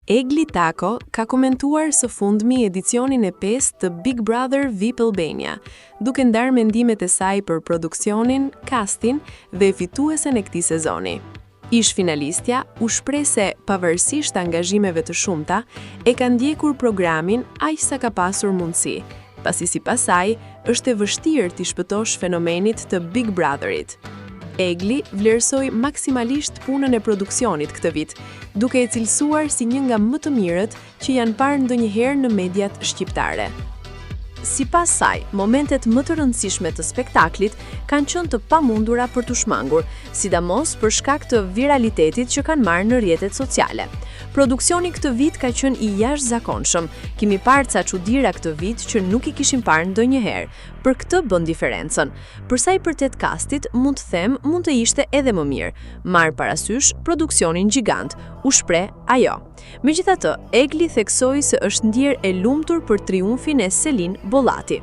Egli Tako ka komentuar së fundmi edicionin e 5 të Big Brother VIP Albania, duke ndarë mendimet e saj për produksionin, castin dhe fituesen e këtij sezoni. Ish finalistja u shpreh se pavarësisht angazhimeve të shumta, e ka ndjekur programin aq sa ka pasur mundësi, pasi sipas saj është e vështirë t'i shpëtosh fenomenit të Big Brotherit. Egli vlerësoi maksimalisht punën e produksionit këtë vit, duke e cilësuar si një nga më të mirët që janë parë ndonjëherë në mediat shqiptare. Sipas saj, momentet më të rëndësishme të spektaklit kanë qenë të pamundura për t'u shmangur, sidomos për shkak të viralitetit që kanë marrë në rrjetet sociale. Produksioni këtë vit ka qenë i jashtëzakonshëm. Kemi parë ca çuditëra këtë vit që nuk i kishim parë ndonjëherë. Për këtë bën diferencën. Për sa i përket castit, mund të them mund të ishte edhe më mirë. Marr parasysh produksionin gjigant, u shpreh ajo. Megjithatë, Egli theksoi se është ndjer e lumtur për triumfin e Selin Bollati.